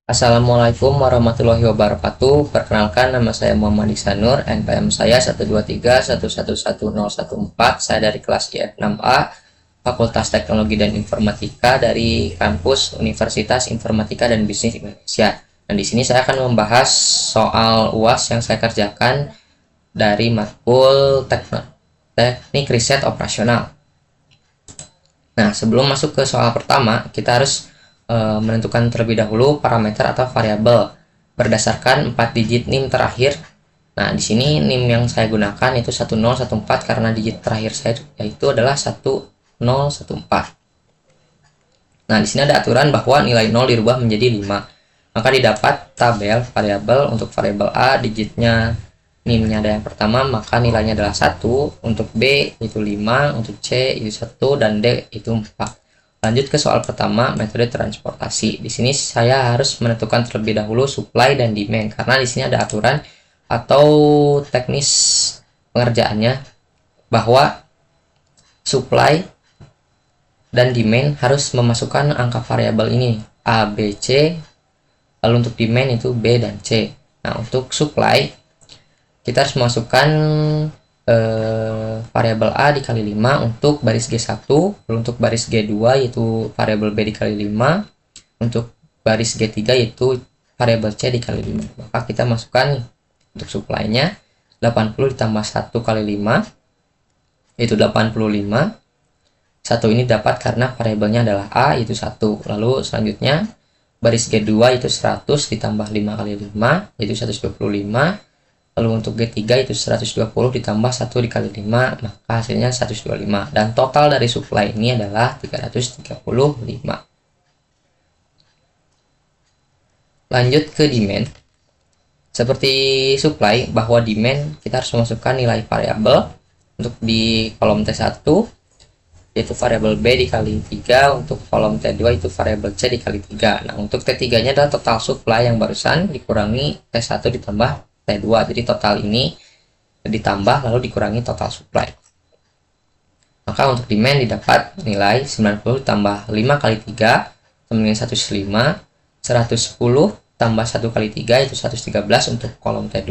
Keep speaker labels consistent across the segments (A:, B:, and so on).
A: Assalamualaikum warahmatullahi wabarakatuh. Perkenalkan, nama saya Muhammad Ihsanur, NPM saya 123111014. Saya dari kelas IF6A, Fakultas Teknologi dan Informatika dari kampus Universitas Informatika dan Bisnis Indonesia. Dan di sini saya akan membahas soal UAS yang saya kerjakan dari matkul Teknik Riset Operasional. Nah, sebelum masuk ke soal pertama, kita harus menentukan terlebih dahulu parameter atau variabel berdasarkan 4 digit NIM terakhir. Nah, di sini NIM yang saya gunakan itu 1014 karena digit terakhir saya yaitu adalah 1014. Nah, di sini ada aturan bahwa nilai 0 dirubah menjadi 5. Maka didapat tabel variabel untuk variabel A digitnya NIM-nya ada yang pertama, maka nilainya adalah 1, untuk B itu 5, untuk C itu 1, dan D itu 4. Lanjut ke soal pertama, metode transportasi. Di sini saya harus menentukan terlebih dahulu supply dan demand karena di sini ada aturan atau teknis pengerjaannya bahwa supply dan demand harus memasukkan angka variabel ini A, B, C. Lalu untuk demand itu B dan C. Nah, untuk supply kita harus memasukkan variabel A dikali 5 untuk baris G1, lalu untuk baris G2 yaitu variabel B dikali 5, untuk baris G3 yaitu variabel C dikali 5. Maka kita masukkan untuk supply-nya 80 ditambah 1 kali 5 yaitu 85. 1 ini dapat karena variabelnya adalah A yaitu 1. Lalu selanjutnya baris G2 itu 100 ditambah 5 kali 5 yaitu 125. Lalu untuk G3 itu 120 ditambah 1 dikali 5, maka hasilnya 125. Dan total dari supply ini adalah 335. Lanjut ke demand. Seperti supply, bahwa demand kita harus memasukkan nilai variabel. Untuk di kolom T1, yaitu variabel B dikali 3, untuk kolom T2 itu variabel C dikali 3. Nah, untuk T3 nya adalah total supply yang barusan dikurangi T1 ditambah T2, jadi total ini ditambah lalu dikurangi total supply. Maka untuk demand didapat nilai 90 tambah 5 kali 3 sama dengan 105, 110 tambah 1 kali 3 itu 113 untuk kolom T2.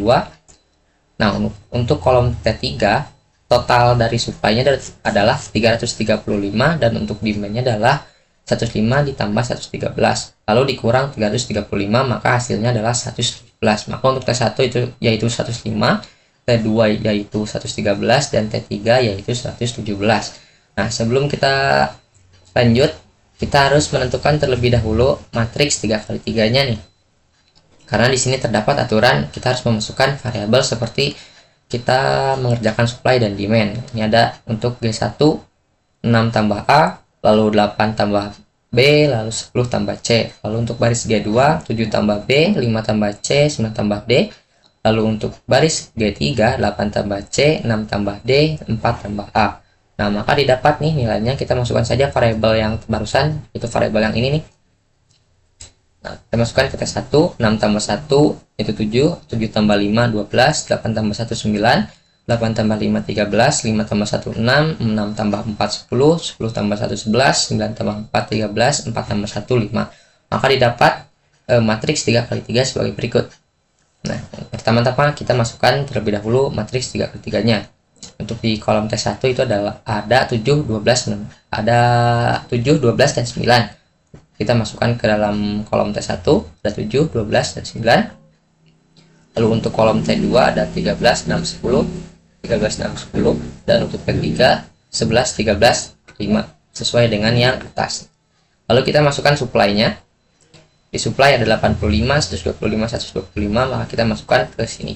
A: Nah, untuk kolom T3 total dari supply-nya adalah 335 dan untuk demand-nya adalah 105 ditambah 113 lalu dikurang 335, maka hasilnya adalah 117. Maka untuk T1 itu yaitu 105, T2 yaitu 113, dan T3 yaitu 117. Nah, sebelum kita lanjut, kita harus menentukan terlebih dahulu matriks 3x3 nya nih. Karena di sini terdapat aturan kita harus memasukkan variabel seperti kita mengerjakan supply dan demand. Ini ada untuk G1 6 tambah A, lalu 8 tambah B, lalu 10 tambah C. Lalu untuk baris G2 7 tambah B, 5 tambah C, 9 tambah D. Lalu untuk baris G3 8 tambah C, 6 tambah D, 4 tambah A. Nah, maka didapat nih nilainya, kita masukkan saja variabel yang barusan, itu variabel yang ini nih. Nah, kita masukkan ke T1, 6 tambah 1 itu 7, 7 tambah 5 12, 8 tambah 1 9, 8 tambah 5 13, 5 tambah 1 6, 6 tambah 4 10, 10 tambah 1 11, 9 tambah 4 13, 4 tambah 1 5. Maka didapat matriks 3x3 sebagai berikut. Nah, pertama-tama kita masukkan terlebih dahulu matriks 3x3 nya. Untuk di kolom T1 itu adalah ada 7 12 ada 7 12 dan 9. Kita masukkan ke dalam kolom T1 ada 7 12 dan 9. Lalu untuk kolom T2 ada 13 6 10, 13 6 10, dan untuk T3 11 13 5 sesuai dengan yang atas. Lalu kita masukkan supply-nya. Di supply ada 85 125 125, maka kita masukkan ke sini.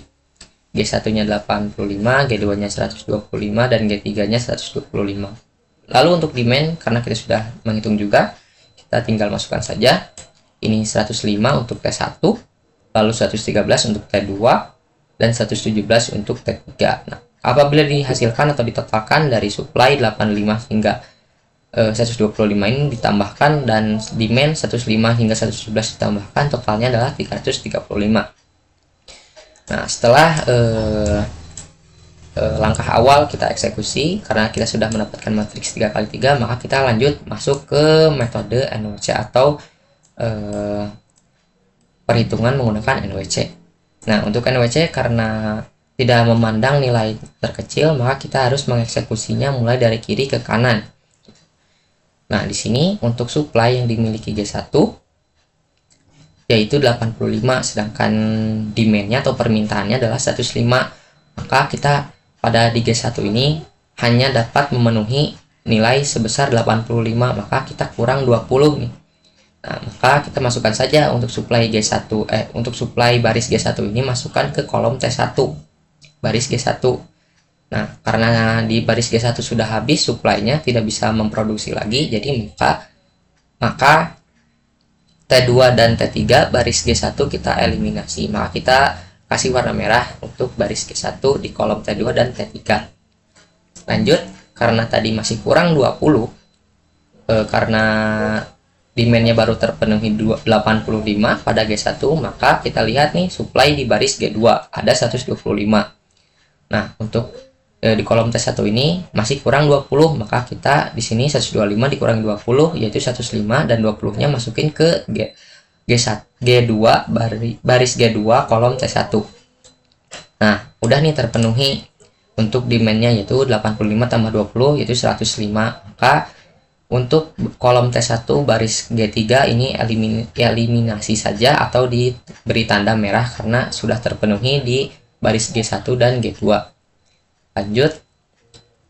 A: G1 nya 85, G2 nya 125, dan G3 nya 125. Lalu untuk demand, karena kita sudah menghitung juga, kita tinggal masukkan saja. Ini 105 untuk T1, lalu 113 untuk T2, dan 117 untuk T3. Nah, apabila dihasilkan atau ditotalkan dari supply 85 hingga 125 ini ditambahkan dan demand 105 hingga 117 ditambahkan, totalnya adalah 335. Nah, setelah langkah awal kita eksekusi, karena kita sudah mendapatkan matriks 3x3, maka kita lanjut masuk ke metode NOC atau perhitungan menggunakan NWC. Nah, untuk NWC karena tidak memandang nilai terkecil, maka kita harus mengeksekusinya mulai dari kiri ke kanan. Nah, di sini untuk supply yang dimiliki G1 yaitu 85, sedangkan demand-nya atau permintaannya adalah 105. Maka kita pada di G1 ini hanya dapat memenuhi nilai sebesar 85, maka kita kurang 20 nih. Nah, maka kita masukkan saja untuk supply G1 untuk supply baris G1 ini masukkan ke kolom T1 baris G1. Nah, karena di baris G1 sudah habis supply-nya, tidak bisa memproduksi lagi, jadi maka T2 dan T3 baris G1 kita eliminasi. Maka kita kasih warna merah untuk baris G1 di kolom T2 dan T3. Lanjut, karena tadi masih kurang 20, karena demand-nya baru terpenuhi 85 pada G1, maka kita lihat nih supply di baris G2 ada 125. Nah, untuk di kolom T1 ini masih kurang 20, maka kita di sini 125 dikurangi 20 yaitu 105, dan 20-nya masukin ke G2 baris G2 kolom T1. Nah, udah nih terpenuhi untuk demand-nya yaitu 85 tambah 20 yaitu 105. Maka untuk kolom T1 baris G3 ini eliminasi saja atau diberi tanda merah karena sudah terpenuhi di baris G1 dan G2. Lanjut,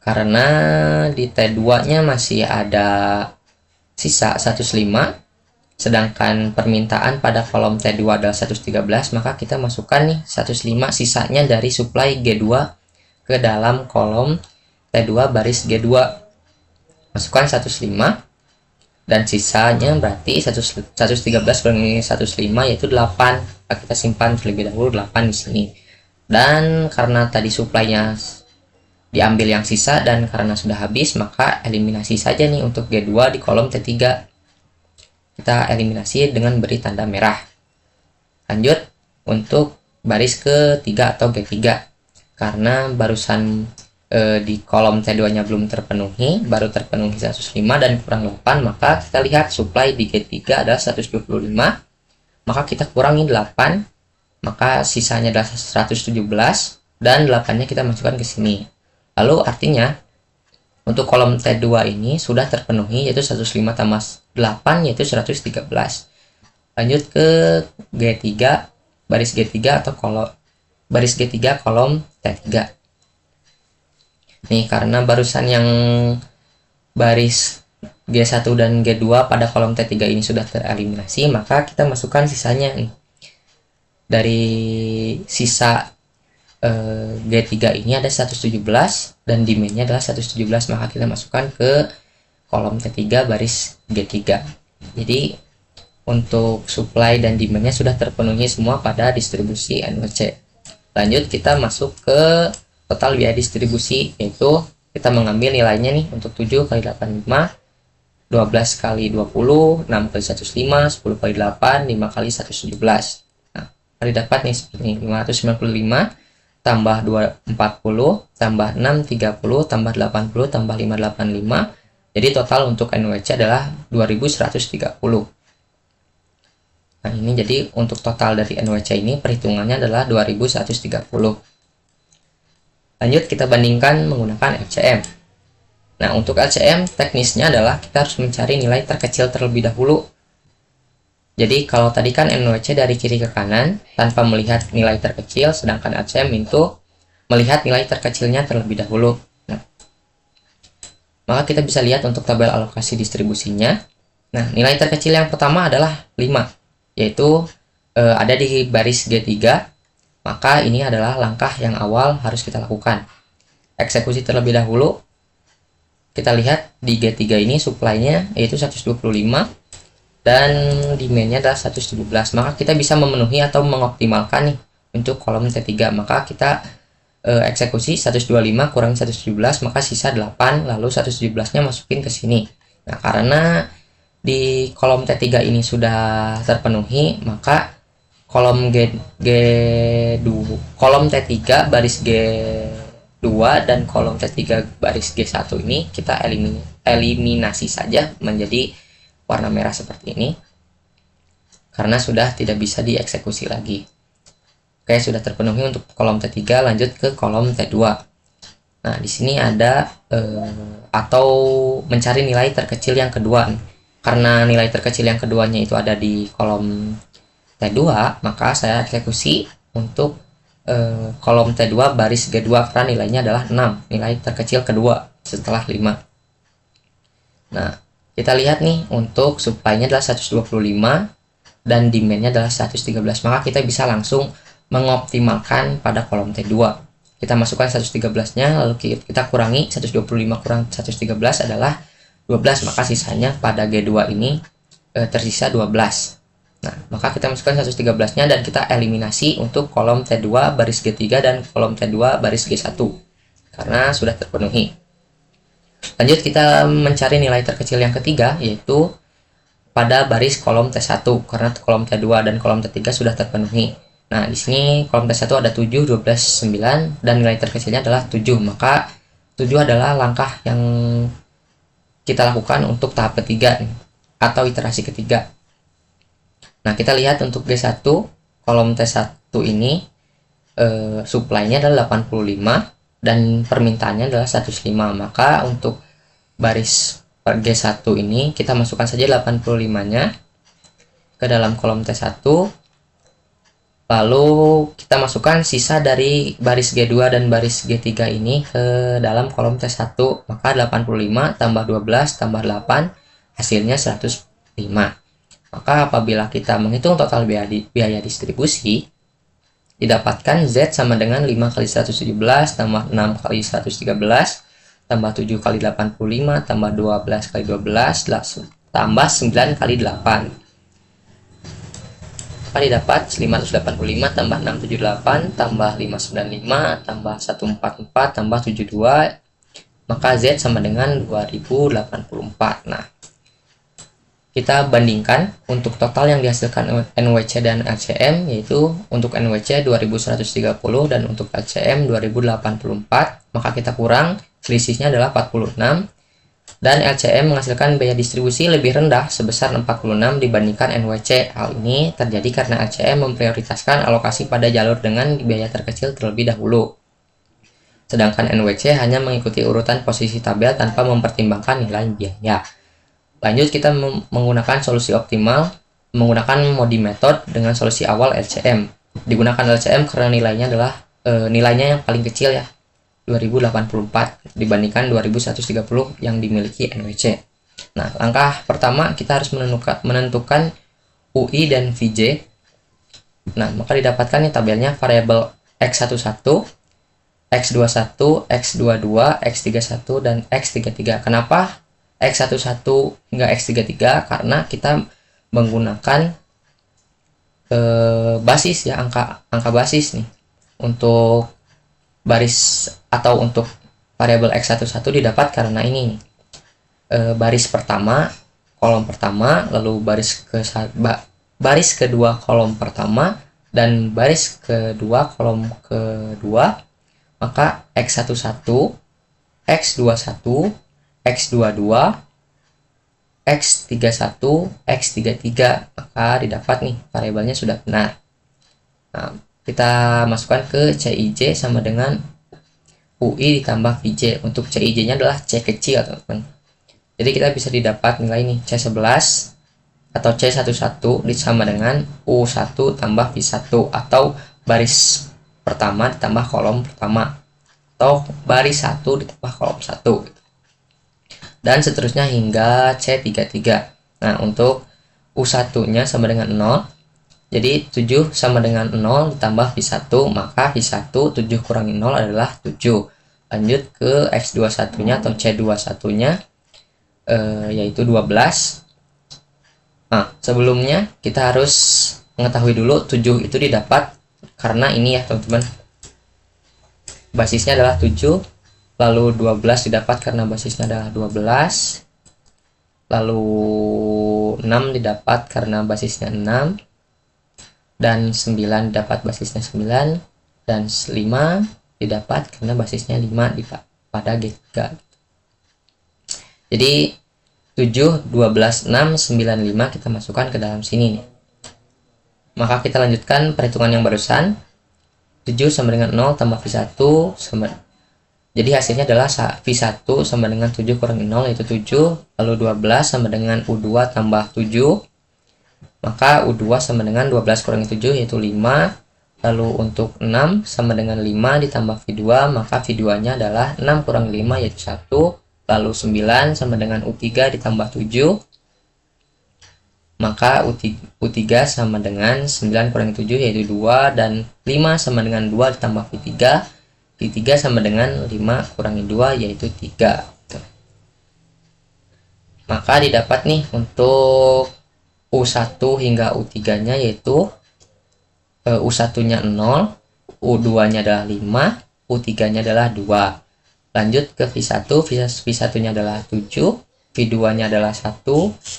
A: karena di T2 nya masih ada sisa 105, sedangkan permintaan pada kolom T2 adalah 113, maka kita masukkan nih 105 sisanya dari supply G2 ke dalam kolom T2 baris G2. Masukkan 105 dan sisanya berarti 113 kurangi 105 yaitu 8. Maka kita simpan terlebih dahulu 8 di sini. Dan karena tadi supply-nya diambil yang sisa dan karena sudah habis, maka eliminasi saja nih untuk G2 di kolom T3. Kita eliminasi dengan beri tanda merah. Lanjut untuk baris ketiga atau G3. Karena barusan di kolom T2 nya belum terpenuhi, baru terpenuhi 105 dan kurang 8, maka kita lihat supply di G3 adalah 125, maka kita kurangi 8, maka sisanya adalah 117, dan 8 nya kita masukkan ke sini. Lalu artinya untuk kolom T2 ini sudah terpenuhi yaitu 105 tambah 8 yaitu 113. Lanjut ke G3 baris G3 atau baris G3 kolom T3. Nih, karena barusan yang baris G1 dan G2 pada kolom T3 ini sudah tereliminasi, maka kita masukkan sisanya nih. Dari sisa G3 ini ada 117 dan demand-nya adalah 117, maka kita masukkan ke kolom T3 baris G3. Jadi untuk supply dan demand-nya sudah terpenuhi semua pada distribusi NWC. Lanjut kita masuk ke total biaya distribusi, yaitu kita mengambil nilainya nih untuk 7 kali 85, 12 kali 20, 6 kali 105, 10 kali 8, 5 kali 117. Nah, kali dapat nih seperti ini, 595 tambah 240 tambah 6 30 tambah 80 tambah 585. Jadi total untuk NWC adalah 2130. Nah, ini jadi untuk total dari NWC ini perhitungannya adalah 2130. Lanjut kita bandingkan menggunakan LCM. Nah, untuk LCM teknisnya adalah kita harus mencari nilai terkecil terlebih dahulu. Jadi kalau tadi kan NWC dari kiri ke kanan tanpa melihat nilai terkecil, sedangkan LCM itu melihat nilai terkecilnya terlebih dahulu. Nah, maka kita bisa lihat untuk tabel alokasi distribusinya. Nah, nilai terkecil yang pertama adalah 5, yaitu ada di baris G3. Maka ini adalah langkah yang awal harus kita lakukan. Eksekusi terlebih dahulu. Kita lihat di G3 ini supply-nya yaitu 125 dan demand-nya adalah 117. Maka kita bisa memenuhi atau mengoptimalkan nih untuk kolom T3. Maka kita eksekusi 125 kurang 117, maka sisa 8, lalu 117-nya masukin ke sini. Nah, karena di kolom T3 ini sudah terpenuhi, maka kolom kolom T3 baris G2 dan kolom T3 baris G1 ini kita eliminasi saja menjadi warna merah seperti ini. karena sudah tidak bisa dieksekusi lagi. Oke, sudah terpenuhi untuk kolom T3, lanjut ke kolom T2. Nah, di sini ada atau mencari nilai terkecil yang kedua. Karena nilai terkecil yang keduanya itu ada di kolom T2, maka saya eksekusi untuk kolom T2 baris G2 karena nilainya adalah 6, nilai terkecil kedua setelah 5. Nah, kita lihat nih, untuk supply-nya adalah 125 dan demand-nya adalah 113, maka kita bisa langsung mengoptimalkan pada kolom T2. Kita masukkan 113-nya, lalu kita kurangi 125 kurang 113 adalah 12, maka sisanya pada G2 ini tersisa 12. Nah, maka kita masukkan 113-nya dan kita eliminasi untuk kolom T2 baris G3 dan kolom T2 baris G1 karena sudah terpenuhi. Lanjut kita mencari nilai terkecil yang ketiga, yaitu pada baris kolom T1 karena kolom T2 dan kolom T3 sudah terpenuhi. Nah, di sini kolom T1 ada 7, 12, 9 dan nilai terkecilnya adalah 7. Maka 7 adalah langkah yang kita lakukan untuk tahap ketiga atau iterasi ketiga. Nah, kita lihat untuk G1 kolom T1 ini supply-nya adalah 85 dan permintaannya adalah 105. Maka untuk baris G1 ini kita masukkan saja 85-nya ke dalam kolom T1, lalu kita masukkan sisa dari baris G2 dan baris G3 ini ke dalam kolom T1. Maka 85 tambah 12 tambah 8 hasilnya 105. Maka apabila kita menghitung total biaya distribusi, didapatkan Z sama dengan 5 kali 117 tambah 6 kali 113 tambah 7 kali 85 tambah 12 kali 12 tambah 9 kali 8. Maka didapat 585 tambah 678 tambah 595 tambah 144 tambah 72, maka Z sama dengan 2084. Nah, kita bandingkan untuk total yang dihasilkan NWC dan LCM, yaitu untuk NWC 2130 dan untuk LCM 2084, maka kita kurang, selisihnya adalah 46, dan LCM menghasilkan biaya distribusi lebih rendah sebesar 46 dibandingkan NWC. Hal ini terjadi karena LCM memprioritaskan alokasi pada jalur dengan biaya terkecil terlebih dahulu, sedangkan NWC hanya mengikuti urutan posisi tabel tanpa mempertimbangkan nilai biaya. Lanjut kita menggunakan solusi optimal menggunakan MODI method dengan solusi awal LCM. Digunakan LCM karena nilainya adalah nilainya yang paling kecil ya, 2084 dibandingkan 2130 yang dimiliki NWC. Nah, langkah pertama kita harus menentukan UI dan VJ. Nah, maka didapatkan nih tabelnya variabel X11, X21, X22, X31 dan X33. Kenapa X11 hingga X33? Karena kita menggunakan basis ya, angka basis nih untuk baris atau untuk variabel X11 didapat karena ini nih, baris pertama kolom pertama, lalu baris kedua kolom pertama dan baris kedua kolom kedua, maka X11, X21, X22, X31, X33, maka didapat nih variabelnya sudah benar. Nah, kita masukkan ke CIJ sama dengan UI ditambah VJ. Untuk CIJ-nya adalah C kecil, teman-teman. Jadi kita bisa didapat nilai nih C11 atau C11 sama dengan U1 tambah V1 atau baris pertama ditambah kolom pertama atau baris 1 ditambah kolom 1 dan seterusnya hingga C33. Nah, untuk U1-nya sama dengan 0. Jadi 7 sama dengan 0 ditambah V1, maka V1 7 kurangi 0 adalah 7. Lanjut ke X21-nya atau C21-nya yaitu 12. Nah, sebelumnya kita harus mengetahui dulu 7 itu didapat karena ini ya, teman-teman. Basisnya adalah 7. Lalu 12 didapat karena basisnya adalah 12. Lalu 6 didapat karena basisnya 6. Dan 9 didapat basisnya 9. Dan 5 didapat karena basisnya 5 pada G3. Jadi 7, 12, 6, 9, 5 kita masukkan ke dalam sini nih. Maka kita lanjutkan perhitungan yang barusan. 7 sama dengan 0 tambah V1 sama, jadi hasilnya adalah V1 sama dengan 7 kurangi 0 yaitu 7, lalu 12 sama dengan U2 tambah 7, maka U2 sama dengan 12 kurangi 7 yaitu 5, lalu untuk 6 sama dengan 5 ditambah V2, maka V2 nya adalah 6 kurangi 5 yaitu 1, lalu 9 sama dengan U3 ditambah 7, maka U3 sama dengan 9 kurangi 7 yaitu 2, dan 5 sama dengan 2 ditambah V3, V3 sama dengan 5 kurangi 2 yaitu 3. Maka didapat nih untuk U1 hingga U3 nya yaitu U1 nya 0, U2 nya adalah 5, U3 nya adalah 2. Lanjut ke V1, V1 nya adalah 7, V2 nya adalah 1,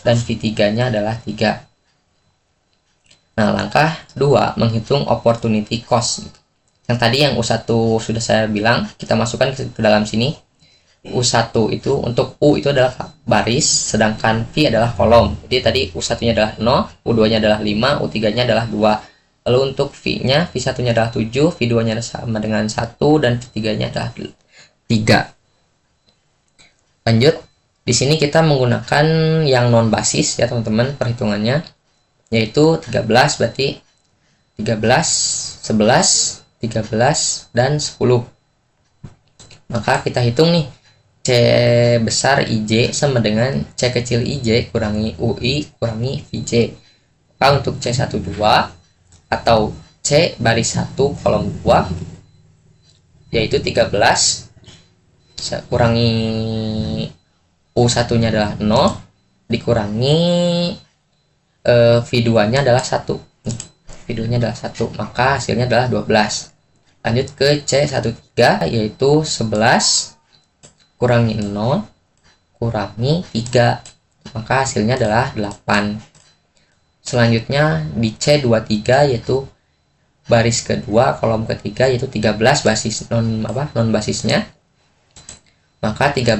A: dan V3 nya adalah 3. Nah, langkah 2 menghitung opportunity cost. Yang tadi yang U1 sudah saya bilang, kita masukkan ke dalam sini. U1 itu untuk U itu adalah baris, sedangkan V adalah kolom. Jadi tadi U1 nya adalah 0, U2 nya adalah 5, U3 nya adalah 2. Lalu untuk V nya, V1 nya adalah 7, V2 nya sama dengan 1, dan V3 nya adalah 3. Lanjut, di sini kita menggunakan yang non basis ya teman-teman perhitungannya, yaitu 13, berarti 13, 11, 13, dan 10. Maka kita hitung nih, C besar IJ sama dengan C kecil IJ kurangi UI kurangi VJ. Maka untuk C12 atau C baris 1 kolom 2 yaitu 13 kurangi U1 nya adalah 0 dikurangi V2 nya adalah 1. V2 nya adalah 1, maka hasilnya adalah 12. Lanjut ke C13 yaitu 11 kurangi 0 kurangi 3, maka hasilnya adalah 8. Selanjutnya di C23 yaitu baris kedua kolom ketiga yaitu 13 basis non basisnya, maka 13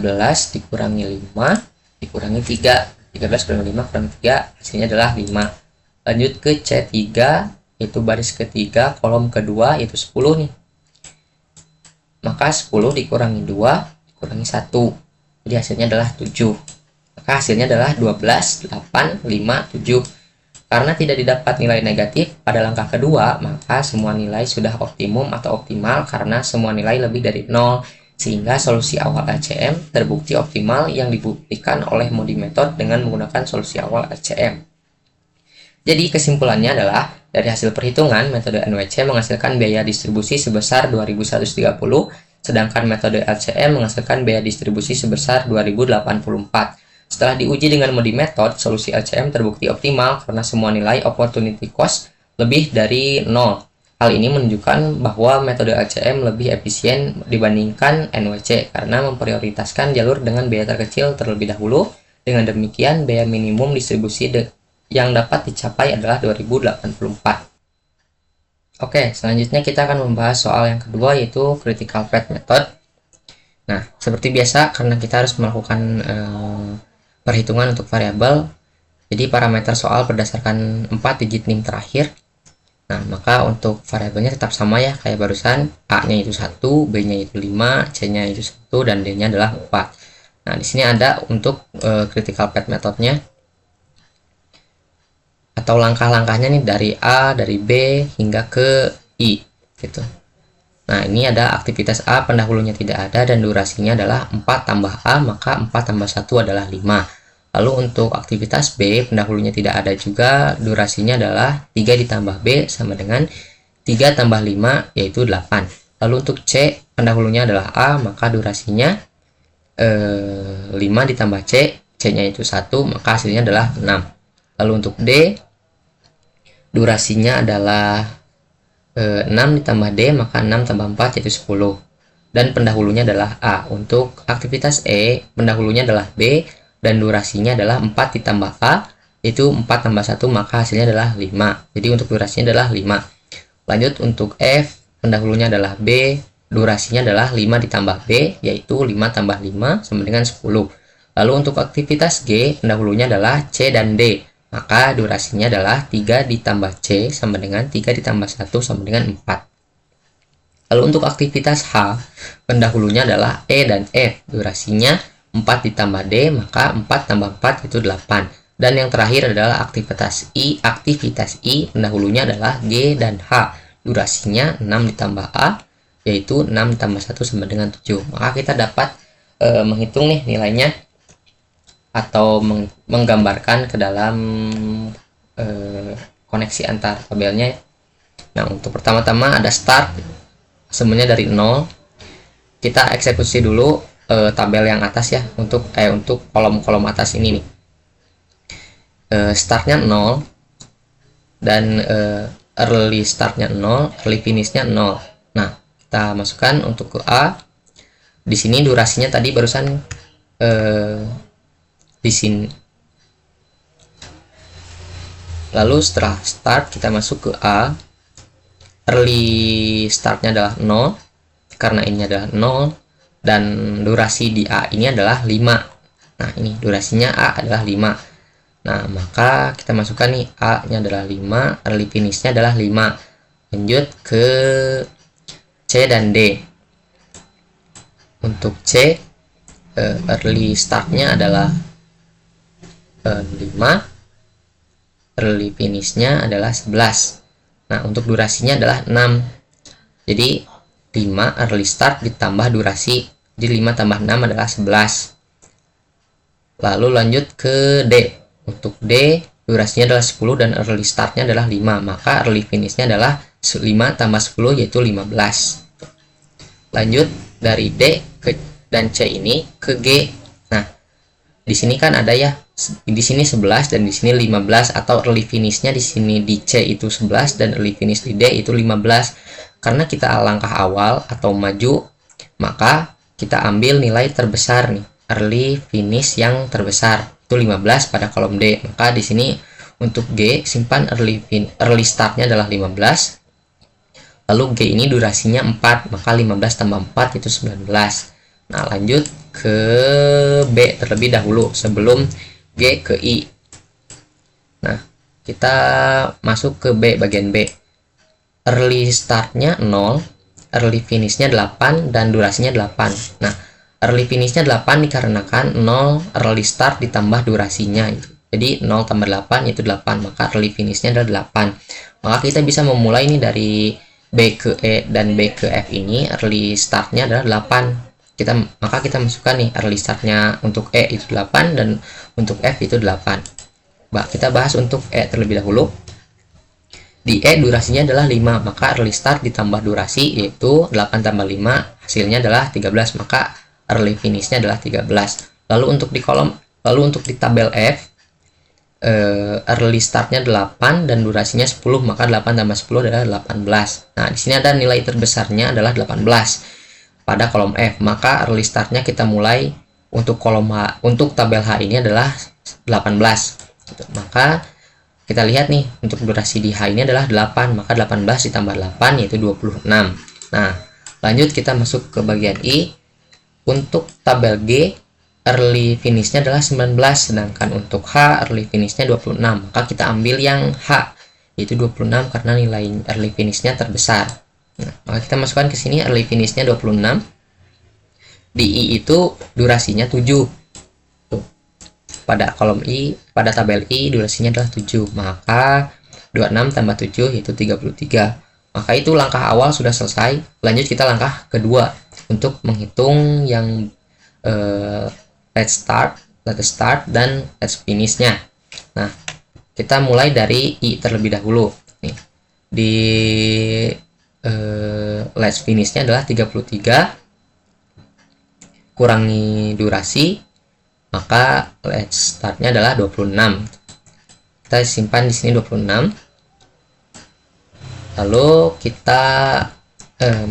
A: dikurangi 5 dikurangi 3, 13 kurangi 5 kurangi 3 hasilnya adalah 5. Lanjut ke C3 yaitu baris ketiga kolom kedua yaitu 10 nih, maka 10 dikurangi 2 dikurangi 1, jadi hasilnya adalah 7. Maka hasilnya adalah 12, 8, 5, 7. Karena tidak didapat nilai negatif pada langkah kedua, maka semua nilai sudah optimum atau optimal karena semua nilai lebih dari 0, sehingga solusi awal LCM terbukti optimal yang dibuktikan oleh Modi Method dengan menggunakan solusi awal LCM. Jadi kesimpulannya adalah, dari hasil perhitungan, metode NWC menghasilkan biaya distribusi sebesar 2130, sedangkan metode LCM menghasilkan biaya distribusi sebesar 2084. Setelah diuji dengan Modi Method, solusi LCM terbukti optimal karena semua nilai opportunity cost lebih dari 0. Hal ini menunjukkan bahwa metode LCM lebih efisien dibandingkan NWC karena memprioritaskan jalur dengan biaya terkecil terlebih dahulu. Dengan demikian, biaya minimum distribusi yang dapat dicapai adalah 2084. Oke, selanjutnya kita akan membahas soal yang kedua yaitu critical path method. Nah, seperti biasa karena kita harus melakukan perhitungan untuk variabel, jadi parameter soal berdasarkan 4 digit NIM terakhir. Nah, maka untuk variabelnya tetap sama ya kayak barusan, A nya itu 1, B nya itu 5, C nya itu 1, dan D nya adalah 4. Nah, di sini ada untuk critical path methodnya atau langkah-langkahnya nih dari A, dari B hingga ke I gitu. Nah, ini ada aktivitas A pendahulunya tidak ada dan durasinya adalah 4 tambah A, maka 4 tambah 1 adalah 5. Lalu untuk aktivitas B pendahulunya tidak ada juga, durasinya adalah 3 ditambah B sama dengan 3 tambah 5 yaitu 8. Lalu untuk C pendahulunya adalah A, maka durasinya 5 ditambah C, C nya itu 1, maka hasilnya adalah 6. Lalu untuk D durasinya adalah 6 ditambah D, maka 6 tambah 4 yaitu 10. Dan pendahulunya adalah A. Untuk aktivitas E, pendahulunya adalah B, dan durasinya adalah 4 ditambah A, yaitu 4 tambah 1, maka hasilnya adalah 5. Jadi untuk durasinya adalah 5. Lanjut untuk F, pendahulunya adalah B, durasinya adalah 5 ditambah B, yaitu 5 tambah 5 sama dengan 10. Lalu untuk aktivitas G, pendahulunya adalah C dan D. maka durasinya adalah 3 ditambah C sama dengan 3 ditambah 1 sama dengan 4. Lalu untuk aktivitas H, pendahulunya adalah E dan F. Durasinya 4 ditambah D, maka 4 tambah 4 itu 8. Dan yang terakhir adalah aktivitas I. Aktivitas I pendahulunya adalah G dan H. Durasinya 6 ditambah A, yaitu 6 ditambah 1 sama dengan 7. Maka kita dapat menghitung nih nilainya atau menggambarkan ke dalam koneksi antar tabelnya. Nah, untuk pertama-tama ada start, semuanya dari 0. Kita eksekusi dulu tabel yang atas ya, untuk kolom-kolom atas ini nih. Startnya 0 dan early startnya 0, early finishnya 0. Nah, kita masukkan untuk ke A. Di sini durasinya tadi barusan di sini. Lalu setelah start kita masuk ke A. Early startnya adalah 0 karena ini adalah 0, dan durasi di A ini adalah 5. Nah, ini durasinya A adalah 5. Nah, maka kita masukkan nih A nya adalah 5, early finishnya adalah 5. Lanjut ke C dan D. Untuk C, early startnya adalah 5, early finishnya adalah 11. Nah, untuk durasinya adalah 6. Jadi 5 early start ditambah durasi, jadi 5 tambah 6 adalah 11. Lalu lanjut ke D. Untuk D, durasinya adalah 10 dan early startnya adalah 5, maka early finishnya adalah 5 tambah 10 yaitu 15. Lanjut dari D dan C ini ke G. Nah, di sini kan ada ya, di sini 11 dan di sini 15, atau early finishnya di sini di C itu 11 dan early finish di D itu 15. Karena kita langkah awal atau maju, maka kita ambil nilai terbesar nih, early finish yang terbesar itu 15 pada kolom D. Maka di sini untuk G simpan early startnya adalah 15. Lalu G ini durasinya 4, maka 15 tambah 4 itu 19. Nah, lanjut ke B terlebih dahulu sebelum G ke I. Nah, kita masuk ke B, bagian B. Early startnya 0, early finishnya 8, dan durasinya 8. Nah, early finishnya 8 dikarenakan 0 early start ditambah durasinya. Jadi 0 tambah 8 itu 8, maka early finishnya adalah 8. Maka kita bisa memulai ini dari B ke E dan B ke F ini, early startnya adalah 8. Maka kita masukkan nih early startnya untuk E itu 8 dan untuk F itu 8. Kita bahas untuk E terlebih dahulu. Di E durasinya adalah 5, maka early start ditambah durasi yaitu 8 tambah 5 hasilnya adalah 13, maka early finishnya adalah 13. Lalu untuk di tabel F, early startnya 8 dan durasinya 10, maka 8 tambah 10 adalah 18. Nah, di sini ada nilai terbesarnya adalah 18 pada kolom F, maka early startnya kita mulai untuk kolom H, untuk tabel H ini adalah 18. Maka kita lihat nih, untuk durasi di H ini adalah 8, maka 18 ditambah 8 yaitu 26. Nah, lanjut kita masuk ke bagian I. Untuk tabel G, early finishnya adalah 19, sedangkan untuk H early finishnya 26. Maka kita ambil yang H, yaitu 26 karena nilai early finishnya terbesar. Nah, maka kita masukkan ke sini early finishnya 26. Di I itu durasinya 7. Tuh. Pada kolom I, pada tabel I durasinya adalah 7. Maka 26 tambah 7 yaitu 33. Maka itu langkah awal sudah selesai. Lanjut kita langkah kedua untuk menghitung yang let's start dan let's finishnya. Nah, kita mulai dari I terlebih dahulu. Nih, di let's finishnya adalah 33 kurangi durasi, maka let's startnya adalah 26. Kita simpan di sini 26. Lalu kita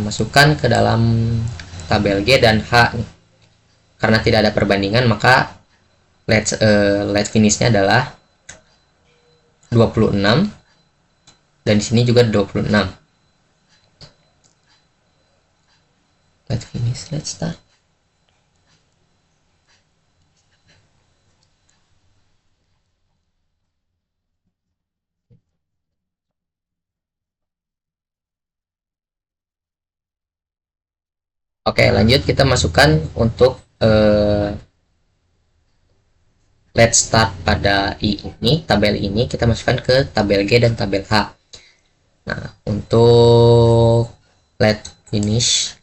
A: masukkan ke dalam tabel G dan H. Karena tidak ada perbandingan, maka let's finishnya adalah 26 dan di sini juga 26. Let's finish, let's start. Oke, lanjut kita masukkan untuk let's start pada I ini, tabel ini kita masukkan ke tabel G dan tabel H. Nah, untuk let finish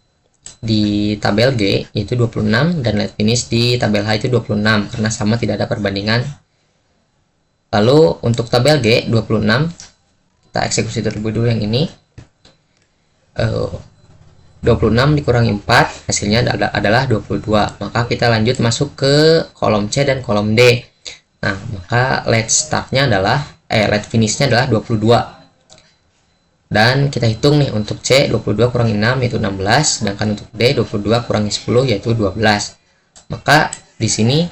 A: di tabel G itu 26 dan let finish di tabel H itu 26 karena sama, tidak ada perbandingan. Lalu untuk tabel G 26 kita eksekusi terlebih dulu yang ini. 26 dikurangi 4 hasilnya adalah 22. Maka kita lanjut masuk ke kolom C dan kolom D. Nah, maka let startnya adalah let finishnya adalah 22. Dan kita hitung nih, untuk C 22 kurangi 6 yaitu 16, sedangkan untuk D 22 kurangi 10 yaitu 12. Maka di sini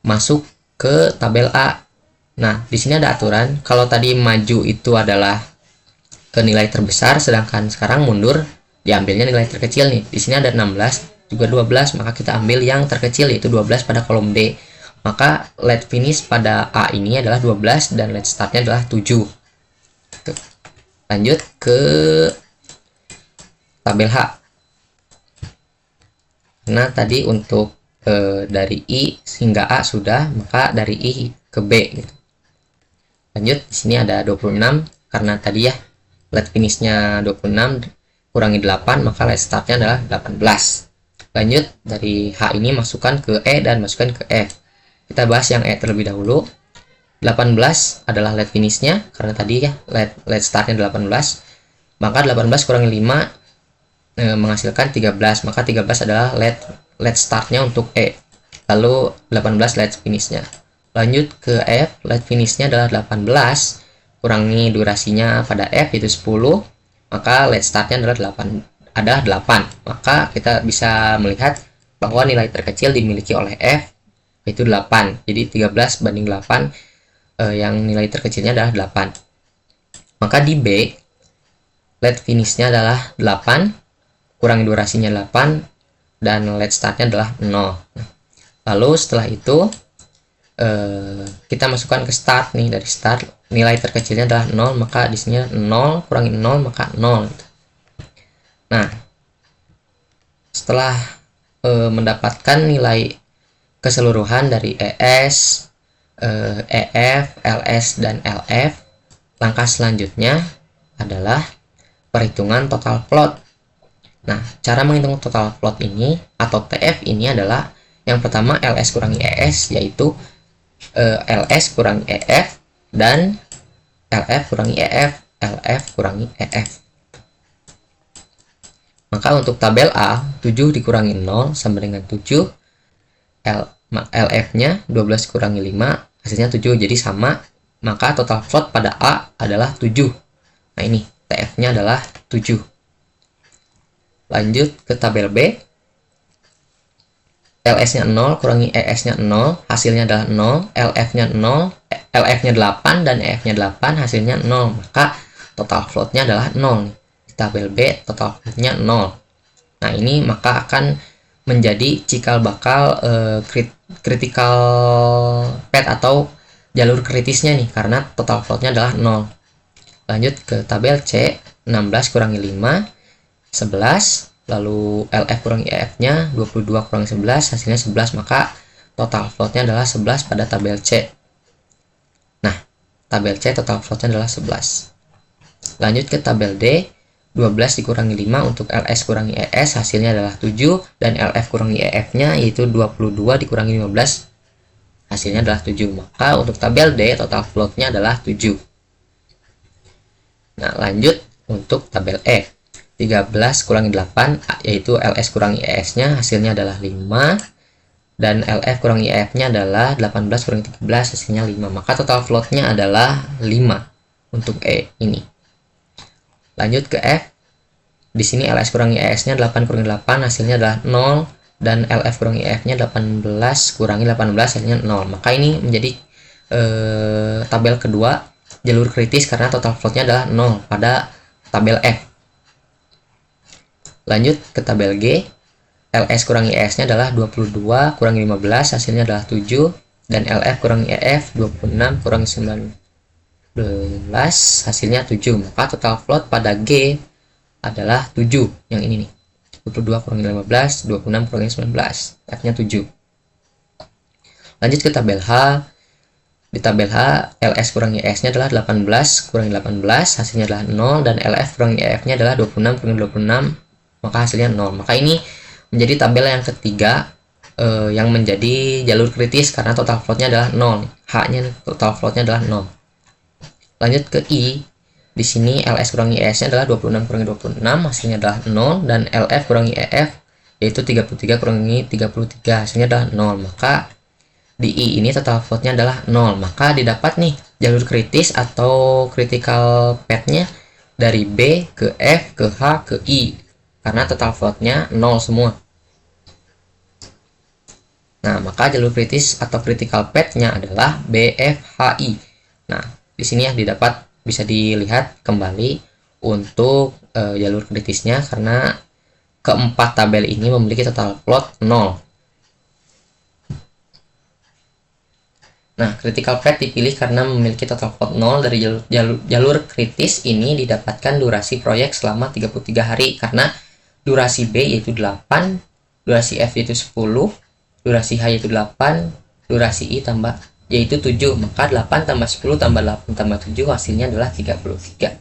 A: masuk ke tabel A. Nah, di sini ada aturan, kalau tadi maju itu adalah ke nilai terbesar, sedangkan sekarang mundur diambilnya nilai terkecil nih. Di sini ada 16 juga 12, maka kita ambil yang terkecil yaitu 12 pada kolom D. Maka let finish pada A ini adalah 12 dan let startnya adalah 7. Tuh. Lanjut ke tabel H. Nah, tadi untuk dari I hingga A sudah, maka dari I ke B gitu. Lanjut, di sini ada 26 karena tadi ya let finishnya 26 kurangi 8, maka let startnya adalah 18. Lanjut, dari H ini masukkan ke E dan masukkan ke F. Kita bahas yang E terlebih dahulu. 18 adalah let finishnya karena tadi ya let startnya 18, maka 18 kurangi 5 menghasilkan 13, maka 13 adalah let startnya untuk E, lalu 18 let finishnya. Lanjut ke F, let finishnya adalah 18 kurangi durasinya pada F itu 10, maka let startnya adalah 8. Maka kita bisa melihat bahwa nilai terkecil dimiliki oleh F yaitu 8. Jadi 13 banding 8, yang nilai terkecilnya adalah 8. Maka di B let finishnya adalah 8 kurangi durasinya 8 dan let startnya adalah 0. Lalu setelah itu kita masukkan ke start nih. Dari start nilai terkecilnya adalah 0, maka di sini 0 kurangi 0 maka 0 gitu. Nah, setelah mendapatkan nilai keseluruhan dari ES, EF, LS, dan LF, langkah selanjutnya adalah perhitungan total plot. Nah, cara menghitung total plot ini atau TF ini adalah yang pertama LS kurangi ES, yaitu LS kurangi EF dan LF kurangi EF, LF kurangi EF. Maka untuk tabel A, 7 dikurangi 0 sama dengan 7. LF-nya 12 kurangi 5 hasilnya 7, jadi sama, maka total plot pada A adalah 7. Nah, ini TF-nya adalah 7. Lanjut ke tabel B, LS-nya 0 kurangi ES-nya 0 hasilnya adalah 0, LF-nya 0, LF-nya 8 dan EF-nya 8 hasilnya 0, maka total plotnya adalah 0 nih. Di tabel B total plotnya 0. Nah, ini maka akan menjadi cikal bakal critical path atau jalur kritisnya nih, karena total plotnya adalah 0. Lanjut ke tabel C, 16 kurangi 5 11, lalu LF kurangi EF-nya 22 kurangi 11 hasilnya 11, maka total plotnya adalah 11 pada tabel C. Nah, tabel C total plotnya adalah 11. Lanjut ke tabel D, 12 dikurangi 5 untuk LS kurangi ES hasilnya adalah 7, dan LF kurangi EF-nya yaitu 22 dikurangi 15 hasilnya adalah 7. Maka untuk tabel D total plotnya adalah 7. Nah, lanjut untuk tabel E, 13 kurangi 8 yaitu LS kurangi ES-nya hasilnya adalah 5, dan LF kurangi EF-nya adalah 18 kurangi 13 hasilnya 5. Maka total plotnya adalah 5 untuk E ini. Lanjut ke F, di sini LS kurangi ES-nya 8 kurangi 8 hasilnya adalah 0, dan LF kurangi EF-nya 18 kurangi 18 hasilnya 0. Maka ini menjadi tabel kedua jalur kritis karena total plotnya adalah 0 pada tabel F. Lanjut ke tabel G, LS kurangi ES-nya adalah 22 kurangi 15 hasilnya adalah 7, dan LF kurangi EF 26 kurangi 19 hasilnya 7. Maka total plot pada G adalah 7 yang ini nih. 22 kurangi 15, 26 kurangi 19. F-nya 7. Lanjut ke tabel H. Di tabel H, LS kurangi ES-nya adalah 18 kurangi 18, hasilnya adalah 0, dan LF kurangi EF-nya adalah 26 kurangi 26, maka hasilnya 0. Maka ini menjadi tabel yang ketiga yang menjadi jalur kritis karena total float-nya adalah 0. H-nya total float-nya adalah 0. Lanjut ke I. Di sini LS kurangi ES-nya adalah 26 kurangi 26, hasilnya adalah 0, dan LF kurangi EF yaitu 33 kurangi 33, hasilnya adalah 0. Maka di I ini total float-nya adalah 0. Maka didapat nih jalur kritis atau critical path-nya dari B ke F ke H ke I karena total float-nya 0 semua. Nah, maka jalur kritis atau critical path-nya adalah BFHI. Nah, di sini yang didapat bisa dilihat kembali untuk jalur kritisnya karena keempat tabel ini memiliki total float 0. Nah, critical path dipilih karena memiliki total float 0. Dari jalur kritis ini didapatkan durasi proyek selama 33 hari karena durasi B yaitu 8, durasi F yaitu 10, durasi H yaitu 8, durasi I yaitu 7. Maka 8 tambah 10 tambah 8 tambah 7 hasilnya adalah 33.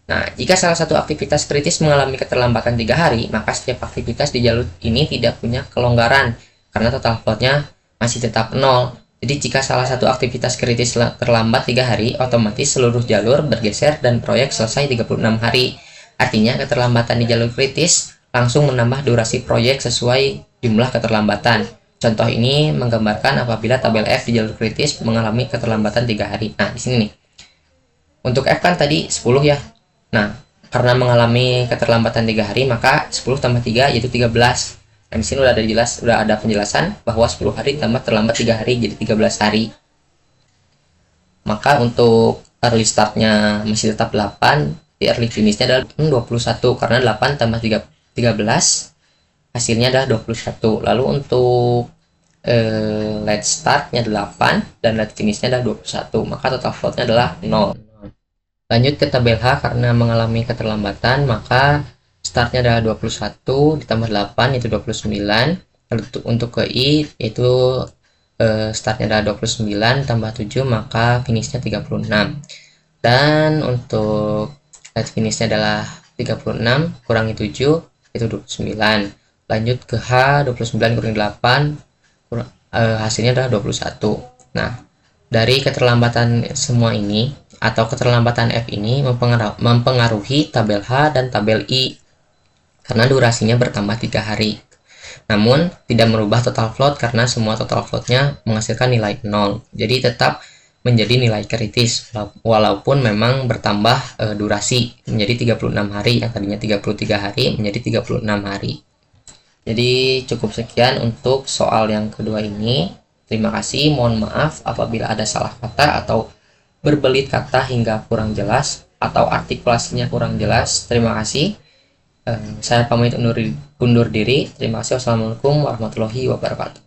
A: Nah, jika salah satu aktivitas kritis mengalami keterlambatan 3 hari, maka setiap aktivitas di jalur ini tidak punya kelonggaran karena total float-nya masih tetap 0. Jadi jika salah satu aktivitas kritis terlambat 3 hari, otomatis seluruh jalur bergeser dan proyek selesai 36 hari. Artinya keterlambatan di jalur kritis langsung menambah durasi proyek sesuai jumlah keterlambatan. Contoh ini menggambarkan apabila tabel F di jalur kritis mengalami keterlambatan 3 hari. Nah, di sini nih. Untuk F kan tadi 10 ya. Nah, karena mengalami keterlambatan 3 hari, maka 10 tambah 3 yaitu 13. Dan di sini udah ada penjelasan bahwa 10 hari tambah terlambat 3 hari jadi 13 hari. Maka untuk early startnya masih tetap 8, di early finishnya adalah 21 karena 8 tambah 13 hasilnya adalah 21. Lalu untuk late startnya 8 dan late finishnya adalah 21, maka total floatnya adalah 0. Lanjut ke tabel H, karena mengalami keterlambatan maka startnya adalah 21 ditambah 8 yaitu 29. Lalu untuk ke I yaitu startnya adalah 29 tambah 7 maka finishnya 36. Dan untuk late finishnya adalah 36 kurangi 7 yaitu 29. Lanjut ke H, 29 kurangi 8 hasilnya adalah 21. Nah, dari keterlambatan semua ini atau keterlambatan F ini mempengaruhi tabel H dan tabel I karena durasinya bertambah 3 hari. Namun tidak merubah total float karena semua total floatnya menghasilkan nilai 0. Jadi tetap menjadi nilai kritis walaupun memang bertambah durasi menjadi 36 hari, yang tadinya 33 hari menjadi 36 hari. Jadi cukup sekian untuk soal yang kedua ini. Terima kasih, mohon maaf apabila ada salah kata atau berbelit kata hingga kurang jelas atau artikulasinya kurang jelas. Terima kasih. Saya pamit undur diri. Terima kasih. Wassalamualaikum warahmatullahi wabarakatuh.